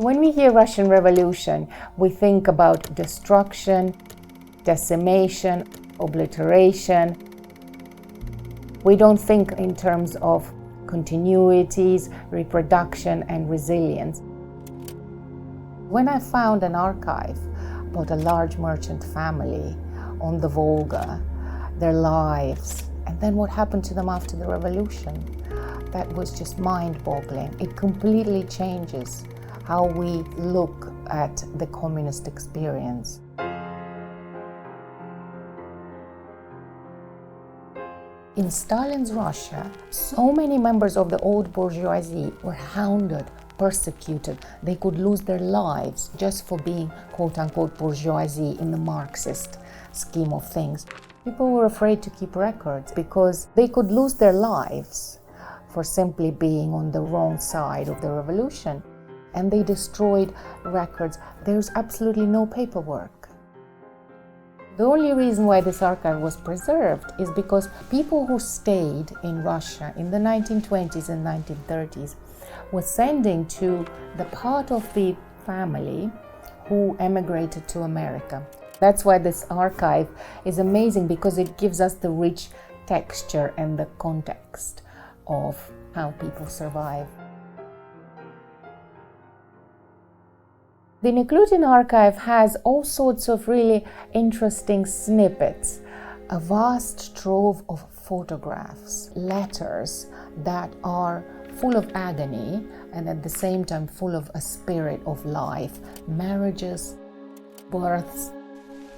When we hear Russian Revolution, we think about destruction, decimation, obliteration. We don't think in terms of continuities, reproduction, and resilience. When I found an archive about a large merchant family on the Volga, their lives, and then what happened to them after the revolution, that was just mind-boggling. It completely changes how we look at the communist experience. In Stalin's Russia, so many members of the old bourgeoisie were hounded, persecuted. They could lose their lives just for being quote-unquote bourgeoisie in the Marxist scheme of things. People were afraid to keep records because they could lose their lives for simply being on the wrong side of the revolution. And they destroyed records. There's absolutely no paperwork. The only reason why this archive was preserved is because people who stayed in Russia in the 1920s and 1930s were sending to the part of the family who emigrated to America. That's why this archive is amazing, because it gives us the rich texture and the context of how people survive. The Inequality archive has all sorts of really interesting snippets, a vast trove of photographs, letters that are full of agony and at the same time full of a spirit of life, marriages, births,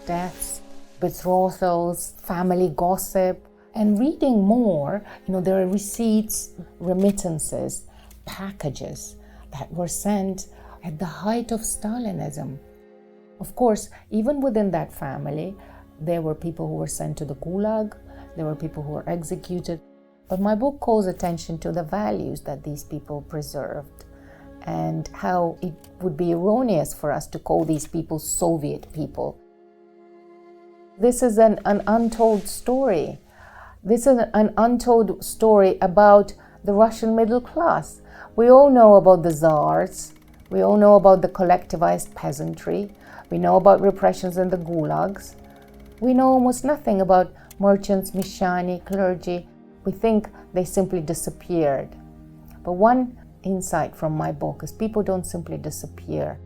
deaths, betrothals, family gossip. And reading more, there are receipts, remittances, packages that were sent at the height of Stalinism. Of course, even within that family, there were people who were sent to the Gulag, there were people who were executed. But my book calls attention to the values that these people preserved and how it would be erroneous for us to call these people Soviet people. This is an untold story. This is an untold story about the Russian middle class. We all know about the Tsars. We all know about the collectivized peasantry. We know about repressions in the gulags. We know almost nothing about merchants, mishani, clergy. We think they simply disappeared. But one insight from my book is people don't simply disappear.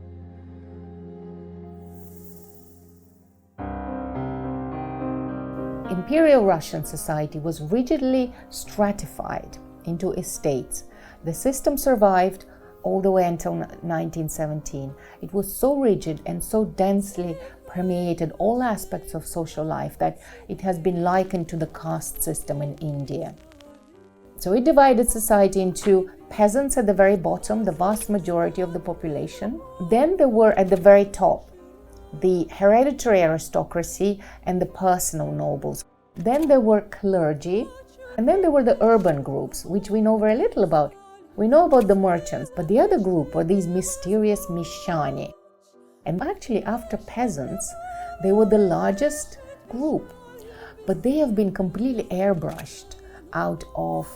Imperial Russian society was rigidly stratified into estates. The system survived all the way until 1917. It was so rigid and so densely permeated all aspects of social life that it has been likened to the caste system in India. So it divided society into peasants at the very bottom, the vast majority of the population. Then there were at the very top the hereditary aristocracy and the personal nobles. Then there were clergy, and then there were the urban groups, which we know very little about. We know about the merchants, but the other group were these mysterious mishani. And actually, after peasants, they were the largest group. But they have been completely airbrushed out of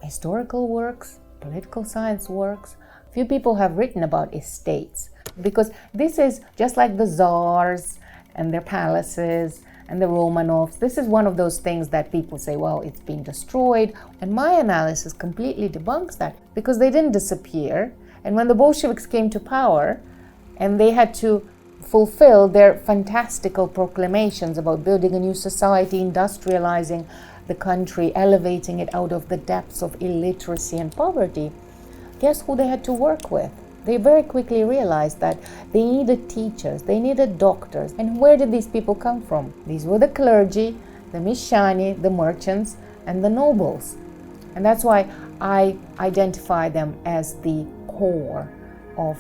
historical works, political science works. Few people have written about estates, because this is just like the Tsars and their palaces and the Romanovs. This is one of those things that people say, well, it's been destroyed. And my analysis completely debunks that, because they didn't disappear. And when the Bolsheviks came to power and they had to fulfill their fantastical proclamations about building a new society, industrializing the country, elevating it out of the depths of illiteracy and poverty, guess who they had to work with? They very quickly realized that they needed teachers, they needed doctors. And where did these people come from? These were the clergy, the mishani, the merchants, and the nobles. And that's why I identify them as the core of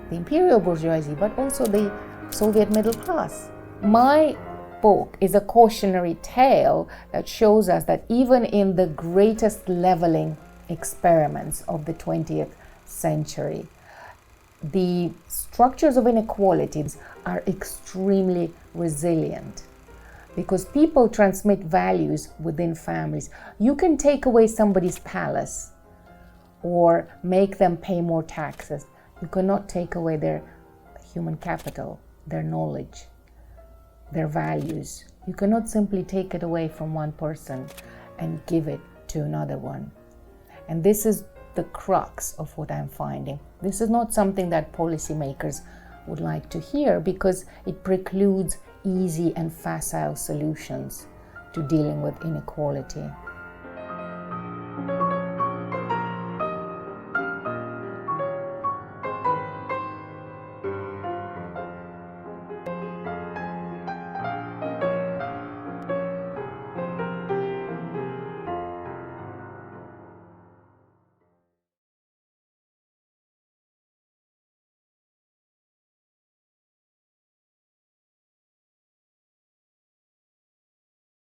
the imperial bourgeoisie, but also the Soviet middle class. My book is a cautionary tale that shows us that even in the greatest leveling experiments of the 20th century, the structures of inequalities are extremely resilient, because people transmit values within families. You can take away somebody's palace or make them pay more taxes. You cannot take away their human capital, their knowledge, their values. You cannot simply take it away from one person and give it to another one. And this is the crux of what I'm finding. This is not something that policymakers would like to hear, because it precludes easy and facile solutions to dealing with inequality.